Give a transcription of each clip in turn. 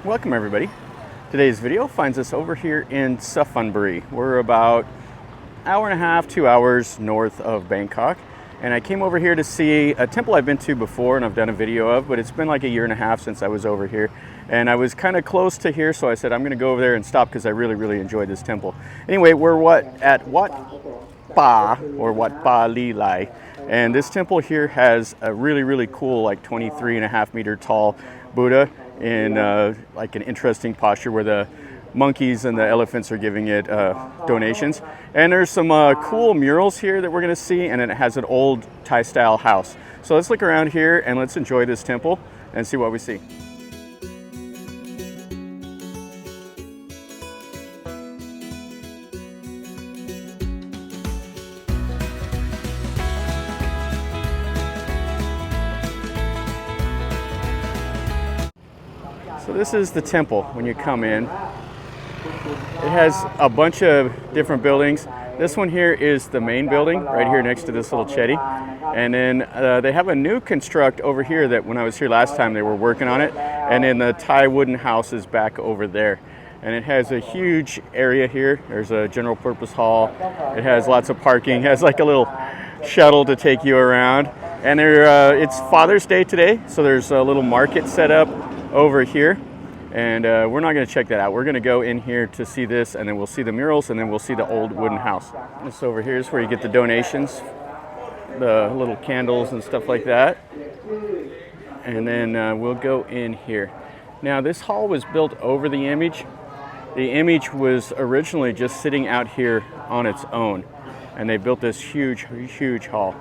Welcome everybody. Today's video finds us over here in Suphanburi. We're about hour and a half, 2 hours north of Bangkok. And I came over here to see a temple I've been to before and I've done a video of, but it's been like a year and a half since I was over here. And I was kind of close to here, so I said I'm gonna go over there and stop because I really enjoyed this temple. Anyway, we're at Wat Pa, or Wat Palilayaka. And this temple here has a really cool, like 23.5 meter tall Buddha in like an interesting posture where the monkeys and the elephants are giving it donations. And there's some cool murals here that we're gonna see, and it has an old Thai style house. So let's look around here and let's enjoy this temple and see what we see. So this is the temple when you come in. It has a bunch of different buildings. This one here is the main building right here next to this little chetty. And then they have a new construct over here that when I was here last time they were working on it. And then the Thai wooden house is back over there. And it has a huge area here. There's a general purpose hall. It has lots of parking. It has like a little shuttle to take you around. And it's Father's Day today, so there's a little market set up over here, and we're not going to check that out. We're going to go in here to see this, and then we'll see the murals, and then we'll see the old wooden house. This over here is where you get the donations, the little candles and stuff like that. And then we'll go in here. Now this hall was built over the image. The image was originally just sitting out here on its own, and they built this huge hall.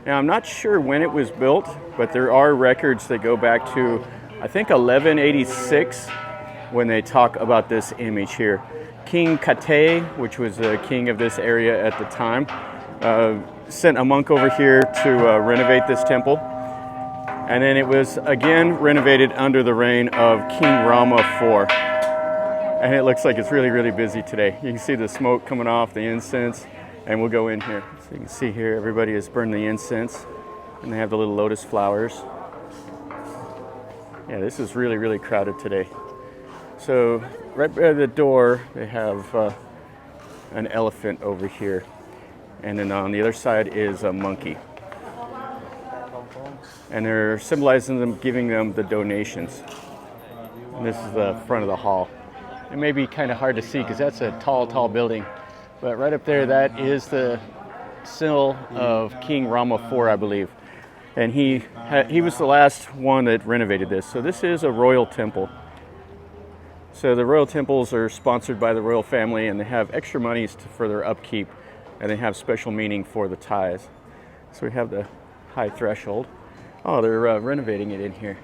Now I'm not sure when it was built, but there are records that go back to I think 1186 when they talk about this image here. King Katae, which was the king of this area at the time, sent a monk over here to renovate this temple. And then it was again renovated under the reign of King Rama IV. And it looks like it's really busy today. You can see the smoke coming off, the incense, and we'll go in here. So you can see here everybody has burned the incense, and they have the little lotus flowers. Yeah, this is really crowded today. So right by the door, they have an elephant over here. And then on the other side is a monkey. And they're symbolizing them, giving them the donations. And this is the front of the hall. It may be kind of hard to see because that's a tall building. But right up there, that is the symbol of King Rama IV, I believe. And he was the last one that renovated this. So this is a royal temple. So the royal temples are sponsored by the royal family, and they have extra monies for their upkeep, and they have special meaning for the Thais. So we have the high threshold. Oh, they're renovating it in here.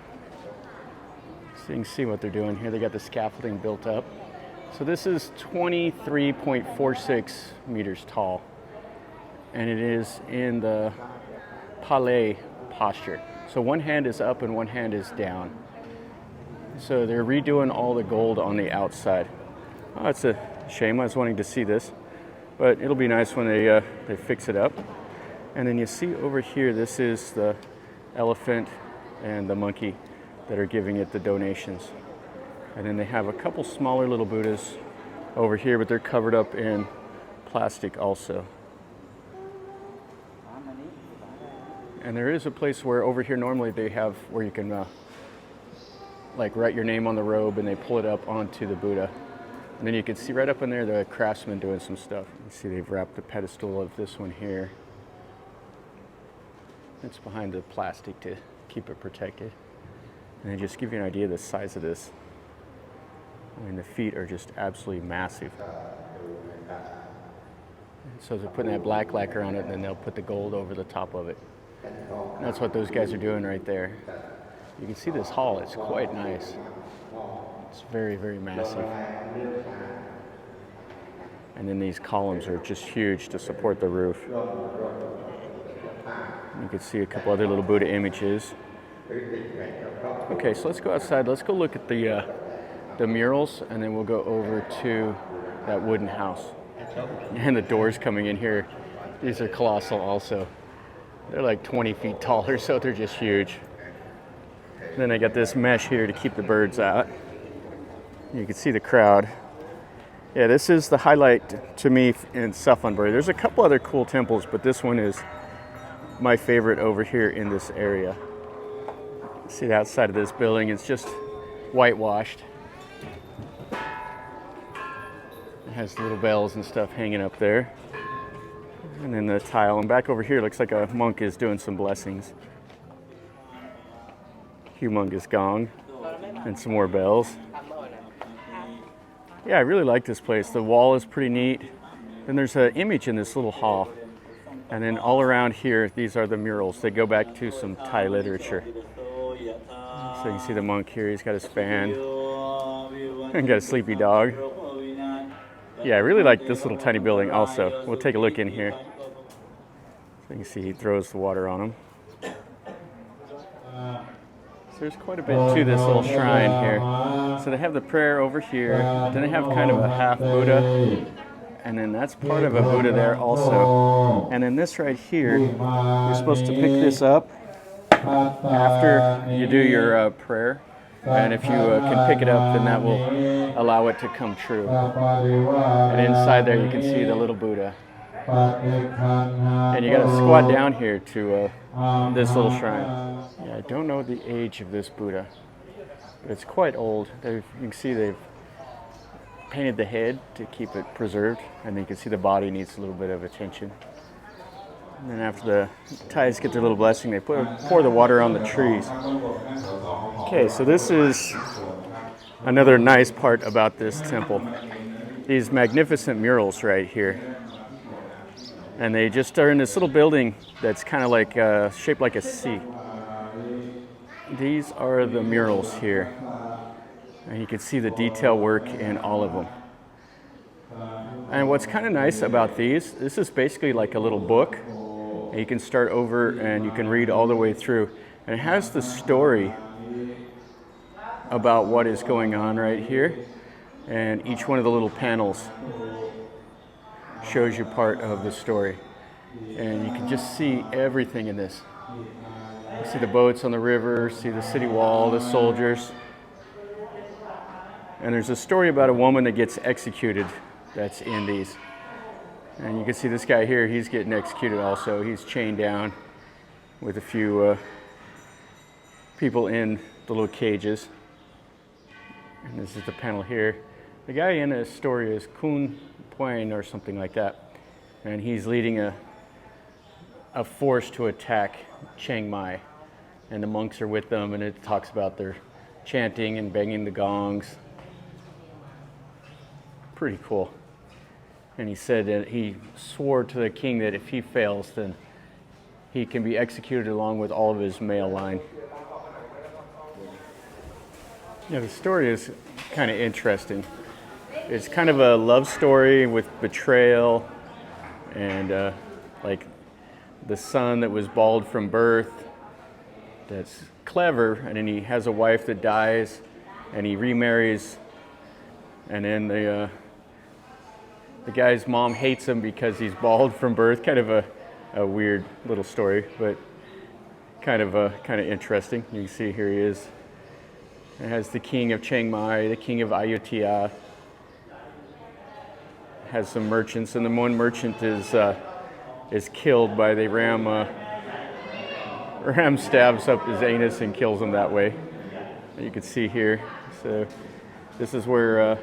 So you can see what they're doing here. They got the scaffolding built up. So this is 23.46 meters tall, and it is in the Palilayaka posture. So one hand is up and one hand is down. So they're redoing all the gold on the outside. Oh, it's a shame. I was wanting to see this, but it'll be nice when they fix it up. And then you see over here, this is the elephant and the monkey that are giving it the donations. And then they have a couple smaller little Buddhas over here, but they're covered up in plastic also. And there is a place where over here normally they have where you can like write your name on the robe, and they pull it up onto the Buddha. And then you can see right up in there the craftsman doing some stuff. You see they've wrapped the pedestal of this one here. It's behind the plastic to keep it protected. And they just give you an idea of the size of this. I mean, the feet are just absolutely massive. So they're putting that black lacquer on it, and then they'll put the gold over the top of it. And that's what those guys are doing right there. You can see this hall, it's quite nice. It's very massive. And then these columns are just huge to support the roof. You can see a couple other little Buddha images. Okay, so let's go outside. Let's go look at the murals, and then we'll go over to that wooden house. And the doors coming in here, these are colossal also. They're like 20 feet taller, so they're just huge. And then I got this mesh here to keep the birds out. You can see the crowd. Yeah, this is the highlight to me in Suphanburi. There's a couple other cool temples, but this one is my favorite over here in this area. See the outside of this building, it's just whitewashed. It has little bells and stuff hanging up there. And then the tile, and back over here looks like a monk is doing some blessings. Humongous gong and some more bells. Yeah, I really like this place. The wall is pretty neat. And there's an image in this little hall. And then all around here, these are the murals. They go back to some Thai literature. So you can see the monk here, he's got his fan. And got a sleepy dog. Yeah, I really like this little tiny building also. We'll take a look in here. So you can see he throws the water on him. So there's quite a bit to this little shrine here. So they have the prayer over here. Then they have kind of a half Buddha. And then that's part of a Buddha there also. And then this right here, you're supposed to pick this up after you do your prayer. And if you can pick it up, then that will allow it to come true. And inside there you can see the little Buddha. And you got to squat down here to this little shrine. Yeah, I don't know the age of this Buddha, but it's quite old. You can see they've painted the head to keep it preserved, and you can see the body needs a little bit of attention. And then after the Thais get their little blessing, they pour the water on the trees. Okay, so this is another nice part about this temple. These magnificent murals right here. And they just are in this little building that's kind of like shaped like a C. These are the murals here. And you can see the detail work in all of them. And what's kind of nice about these, this is basically like a little book. And you can start over and you can read all the way through. And it has the story about what is going on right here. And each one of the little panels shows you part of the story. And you can just see everything in this. You see the boats on the river, see the city wall, the soldiers. And there's a story about a woman that gets executed that's in these. And you can see this guy here, he's getting executed also. He's chained down with a few people in the little cages. And this is the panel here. The guy in the story is Kun Poin or something like that. And he's leading a force to attack Chiang Mai. And the monks are with them, and it talks about their chanting and banging the gongs. Pretty cool. And he said that he swore to the king that if he fails, then he can be executed along with all of his male line. Yeah, the story is kind of interesting. It's kind of a love story with betrayal and like the son that was bald from birth that's clever, and then he has a wife that dies and he remarries, and then the guy's mom hates him because he's bald from birth. Kind of a weird little story, but kind of interesting. You can see here he is. It has the king of Chiang Mai, the king of Ayutthaya. Has some merchants, and the one merchant is killed by the ram. Ram stabs up his anus and kills him that way. You can see here. So this is where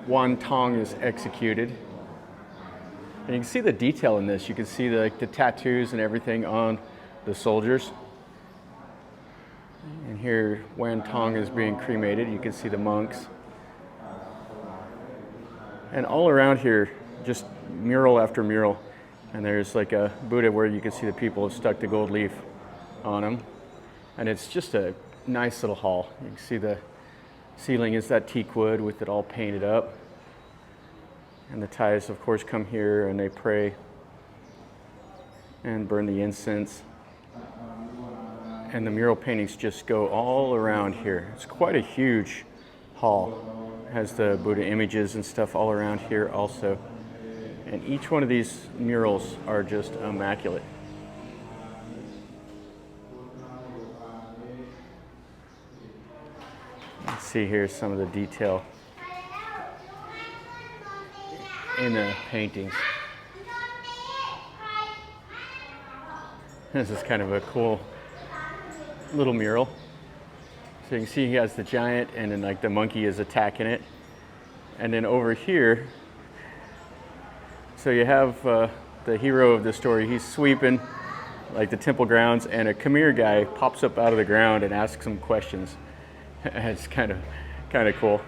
Wihan Thong is executed. And you can see the detail in this. You can see the tattoos and everything on the soldiers. And here Wihan Thong is being cremated. You can see the monks. And all around here, just mural after mural. And there's like a Buddha where you can see the people have stuck the gold leaf on him. And it's just a nice little hall. You can see the ceiling is that teak wood with it all painted up. And the Thais, of course, come here and they pray and burn the incense. And the mural paintings just go all around here. It's quite a huge hall. It has the Buddha images and stuff all around here also. And each one of these murals are just immaculate. see here some of the detail in the paintings. This is kind of a cool little mural. So you can see he has the giant, and then like the monkey is attacking it. And then over here, so you have the hero of the story. He's sweeping like the temple grounds, and a Khmer guy pops up out of the ground and asks him questions. It's kind of cool.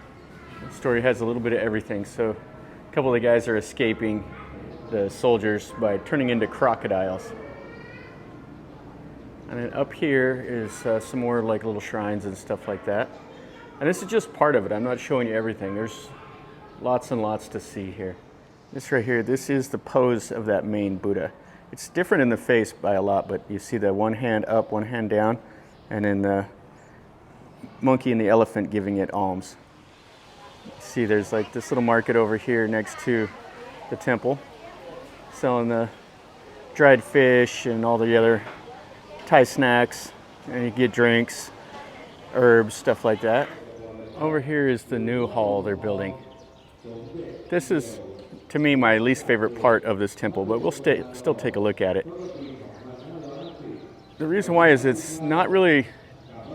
The story has a little bit of everything. So a couple of the guys are escaping the soldiers by turning into crocodiles. And then up here is some more like little shrines and stuff like that. And this is just part of it. I'm not showing you everything. There's lots and lots to see here. This right here, this is the pose of that main Buddha. It's different in the face by a lot, but you see the one hand up, one hand down, and then the monkey and the elephant giving it alms. You see there's like this little market over here next to the temple, selling the dried fish and all the other Thai snacks, and you get drinks, herbs, stuff like that. Over here is the new hall they're building. This is, to me, my least favorite part of this temple, but we'll still take a look at it. The reason why is it's not really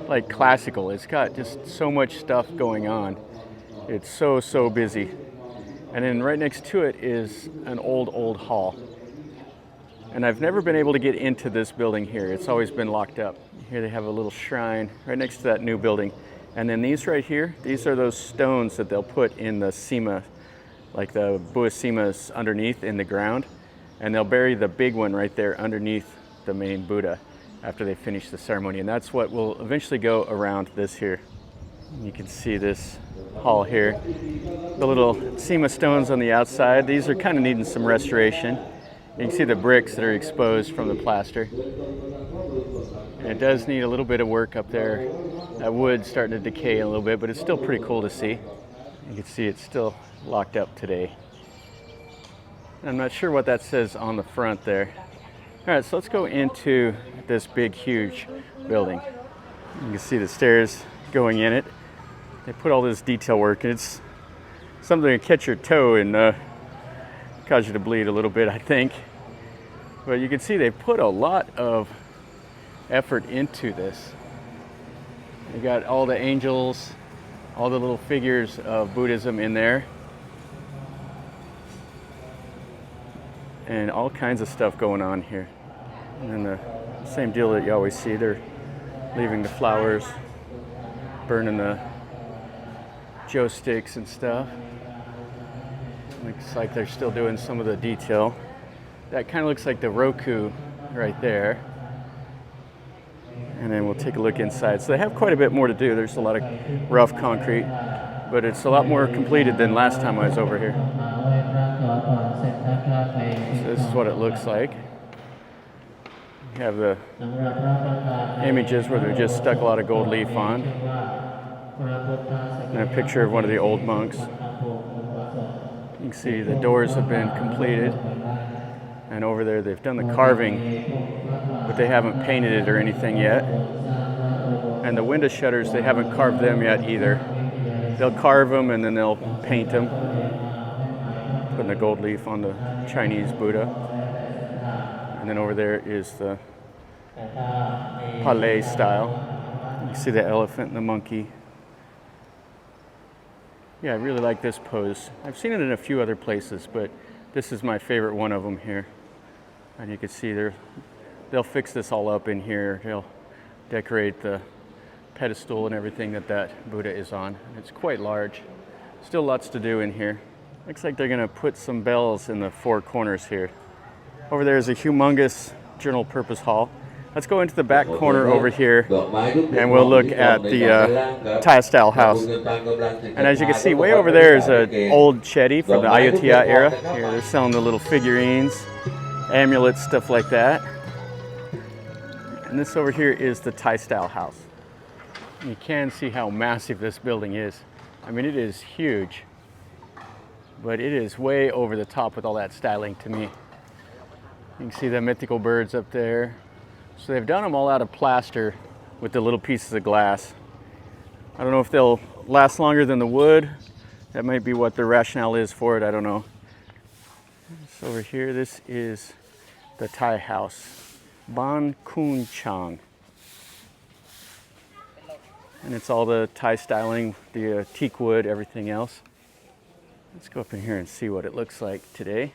like classical. It's got just so much stuff going on. It's so busy. And then right next to it is an old hall. And I've never been able to get into this building here. It's always been locked up. Here they have a little shrine right next to that new building. And then these right here, these are those stones that they'll put in the sima, like the Buddhist simas underneath in the ground. And they'll bury the big one right there underneath the main Buddha after they finish the ceremony. And that's what will eventually go around this here. You can see this hall here. The little sima stones on the outside, these are kind of needing some restoration. You can see the bricks that are exposed from the plaster. And it does need a little bit of work up there. That wood's starting to decay a little bit, but it's still pretty cool to see. You can see it's still locked up today. I'm not sure what that says on the front there. All right, so let's go into this big, huge building. You can see the stairs going in it. They put all this detail work, and it's something to catch your toe and cause you to bleed a little bit, I think. But you can see they put a lot of effort into this. You got all the angels, all the little figures of Buddhism in there, and all kinds of stuff going on here. And then the same deal that you always see. They're leaving the flowers, burning the joe sticks and stuff. Looks like they're still doing some of the detail. That kind of looks like the Roku right there. And then we'll take a look inside. So they have quite a bit more to do. There's a lot of rough concrete, but it's a lot more completed than last time I was over here. So this is what it looks like. You have the images where they just stuck a lot of gold leaf on. And a picture of one of the old monks. You can see the doors have been completed, and over there they've done the carving, but they haven't painted it or anything yet. And the window shutters, they haven't carved them yet either. They'll carve them and then they'll paint them, putting a gold leaf on the Chinese Buddha. And then over there is the Palais style. You see the elephant and the monkey. Yeah, I really like this pose. I've seen it in a few other places, but this is my favorite one of them here. And you can see they'll fix this all up in here. They'll decorate the pedestal and everything that Buddha is on. It's quite large. Still lots to do in here. Looks like they're gonna put some bells in the four corners here. Over there is a humongous general purpose hall. Let's go into the back corner over here and we'll look at the Thai style house. And as you can see, way over there is an old chetty from the Ayutthaya era. Here they're selling the little figurines, amulets, stuff like that. And this over here is the Thai style house. You can see how massive this building is. I mean, it is huge, but it is way over the top with all that styling to me. You can see the mythical birds up there. So they've done them all out of plaster with the little pieces of glass. I don't know if they'll last longer than the wood. That might be what the rationale is for it, I don't know. So over here, this is the Thae House, Ban Kun Chang. And it's all the Thai styling, the teak wood, everything else. Let's go up in here and see what it looks like today.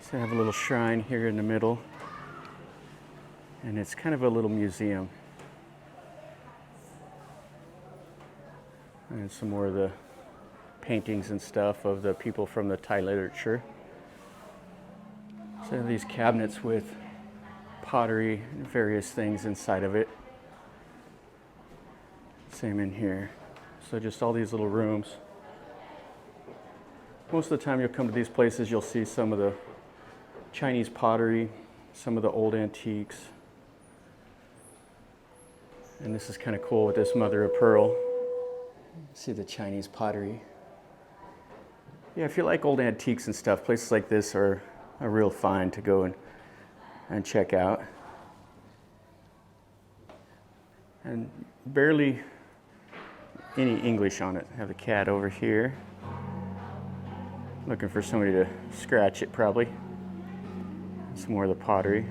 So I have a little shrine here in the middle. And it's kind of a little museum. And some more of the paintings and stuff of the people from the Thai literature. So these cabinets with pottery and various things inside of it. Same in here. So just all these little rooms. Most of the time you'll come to these places, you'll see some of the Chinese pottery, some of the old antiques. And this is kind of cool with this mother of pearl. See the Chinese pottery. Yeah, if you like old antiques and stuff, places like this are a real find to go and check out. And barely any English on it. I have the cat over here. Looking for somebody to scratch it probably. Some more of the pottery.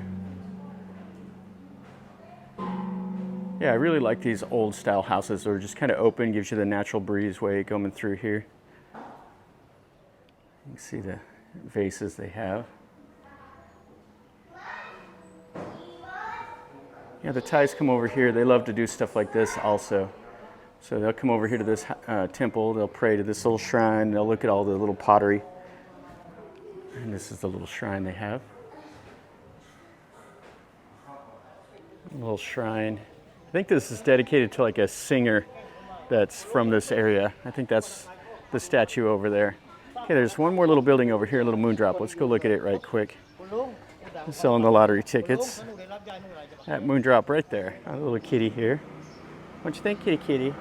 Yeah, I really like these old style houses. They're just kind of open, gives you the natural breezeway coming through here. You can see the vases they have. Yeah, the Thais come over here. They love to do stuff like this also. So they'll come over here to this temple. They'll pray to this little shrine. They'll look at all the little pottery. And this is the little shrine they have. A little shrine. I think this is dedicated to like a singer that's from this area. I think that's the statue over there. Okay, there's one more little building over here, a little moon drop. Let's go look at it right quick. They're selling the lottery tickets. That moon drop right there. A little kitty here. What you think, kitty kitty?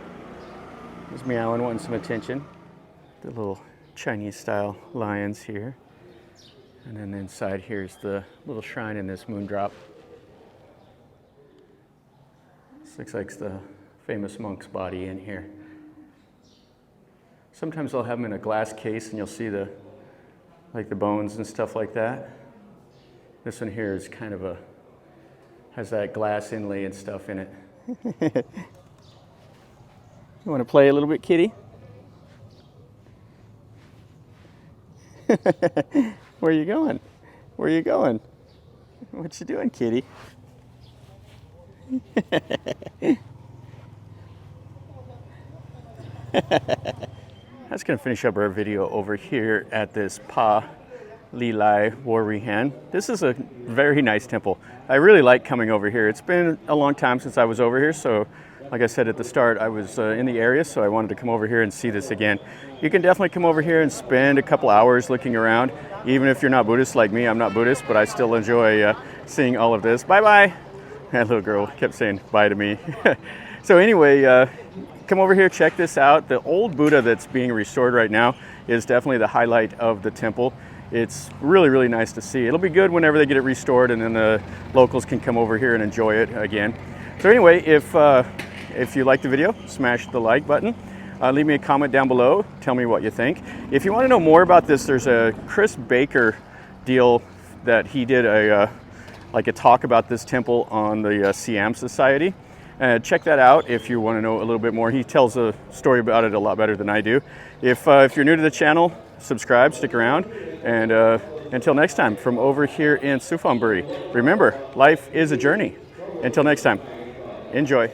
He's meowing, wanting some attention. The little Chinese style lions here. And then inside here's the little shrine in this moon drop. This looks like the famous monk's body in here. Sometimes they'll have them in a glass case and you'll see the bones and stuff like that. This one here is kind of has that glass inlay and stuff in it. You want to play a little bit, kitty? Where are you going? Where are you going? What you doing, kitty? That's going to finish up our video over here at this Lelai Worawihan. This is a very nice temple. I really like coming over here. It's been a long time since I was over here, so like I said at the start, I was in the area, so I wanted to come over here and see this again. You can definitely come over here and spend a couple hours looking around. Even if you're not Buddhist like me, I'm not Buddhist, but I still enjoy seeing all of this. Bye-bye. That little girl kept saying bye to me. So anyway, come over here, check this out. The old Buddha that's being restored right now is definitely the highlight of the temple. It's really, really nice to see. It'll be good whenever they get it restored and then the locals can come over here and enjoy it again. So anyway, if you liked the video, smash the like button. Leave me a comment down below. Tell me what you think. If you want to know more about this, there's a Chris Baker deal that he did a talk about this temple on the Siam Society. Check that out if you want to know a little bit more. He tells a story about it a lot better than I do. If you're new to the channel, subscribe, stick around, and until next time, from over here in Suphanburi, remember, life is a journey. Until next time, enjoy.